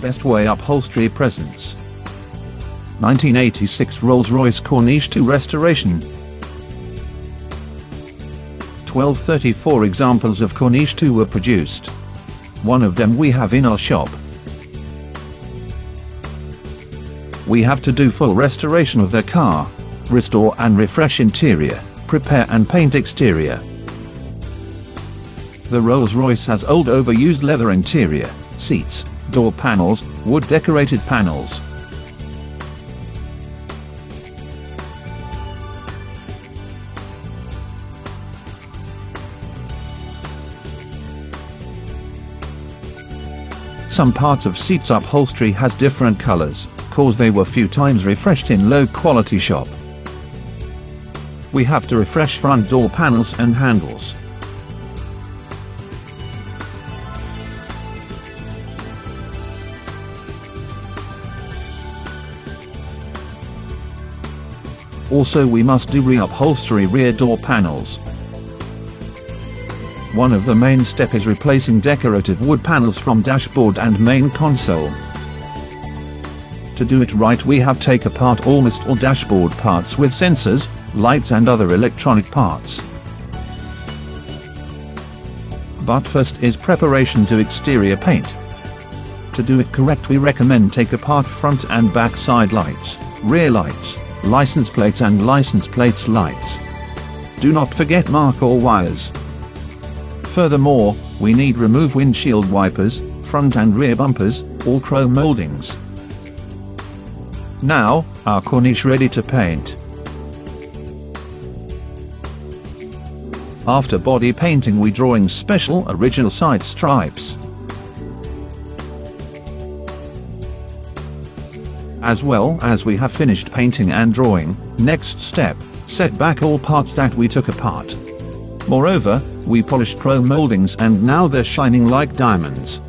Best Way Upholstery presents 1986 Rolls Royce Corniche II Restoration. 1234 examples of Corniche II were produced. One of them we have in our shop. We have to do full restoration of their car, restore and refresh interior, prepare and paint exterior. The Rolls Royce has old overused leather interior, seats, door panels, wood decorated panels. Some parts of seats upholstery has different colors, cause they were few times refreshed in low quality shop. We have to refresh front door panels and handles. Also we must do re-upholstery rear door panels. One of the main step is replacing decorative wood panels from dashboard and main console. To do it right we have take apart almost all dashboard parts with sensors, lights and other electronic parts. But first is preparation to exterior paint. To do it correct we recommend take apart front and back side lights, rear lights, license plates and license plates lights. Do not forget mark or wires. Furthermore, we need remove windshield wipers, front and rear bumpers, all chrome moldings. Now, our Corniche ready to paint. After body painting we drawing special original side stripes. As well as we have finished painting and drawing, next step, set back all parts that we took apart. Moreover, we polished chrome moldings and now they're shining like diamonds.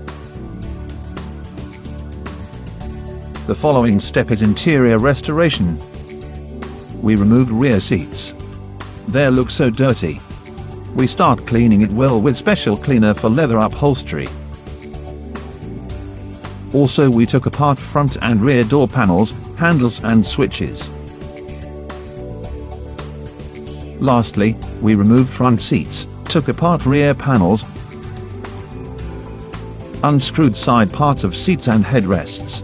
The following step is interior restoration. We removed rear seats. They look so dirty. We start cleaning it well with special cleaner for leather upholstery. Also we took apart front and rear door panels, handles and switches. Lastly, we removed front seats, took apart rear panels, unscrewed side parts of seats and headrests.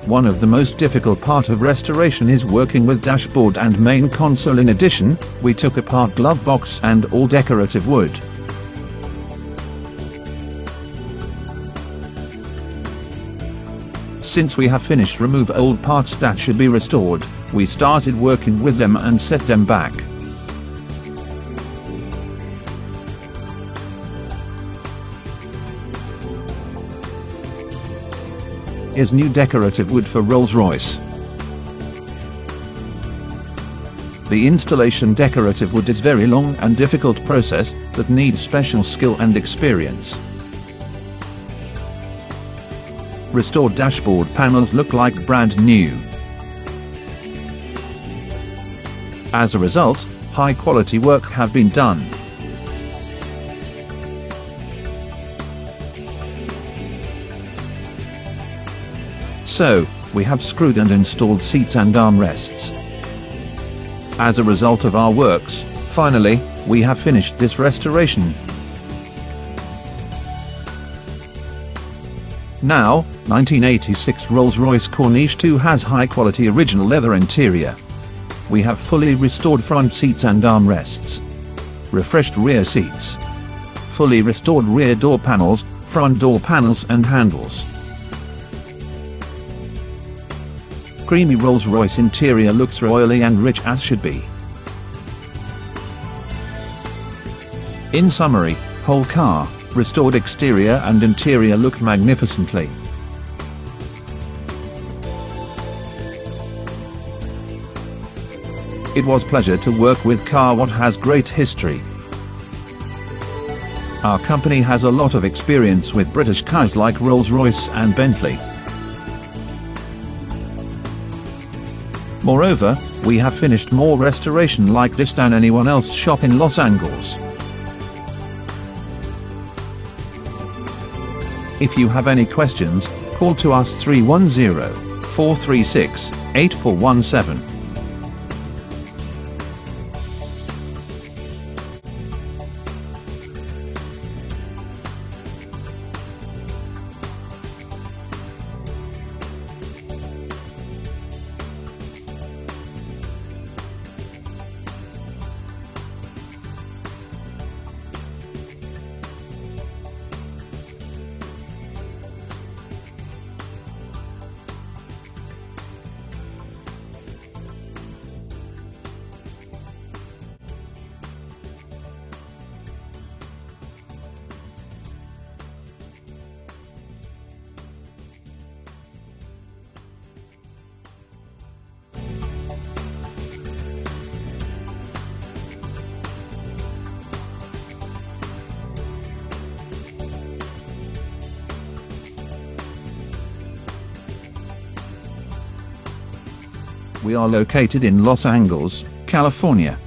One of the most difficult part of restoration is working with dashboard and main console. In addition, we took apart glove box and all decorative wood. Since we have finished remove old parts that should be restored, we started working with them and set them back. Is new decorative wood for Rolls Royce. The installation decorative wood is very long and difficult process that needs special skill and experience. Restored dashboard panels look like brand new. As a result, high quality work have been done. So, we have screwed and installed seats and armrests. As a result of our works, finally, we have finished this restoration. Now, 1986 Rolls Royce Corniche II has high-quality original leather interior. We have fully restored front seats and armrests, refreshed rear seats, fully restored rear door panels, front door panels and handles. Creamy Rolls Royce interior looks royally and rich as should be. In summary, whole car, restored exterior and interior look magnificently. It was pleasure to work with car what has great history. Our company has a lot of experience with British cars like Rolls Royce and Bentley. Moreover, we have finished more restoration like this than anyone else shop in Los Angeles. If you have any questions, call to us 310-436-8417. We are located in Los Angeles, California.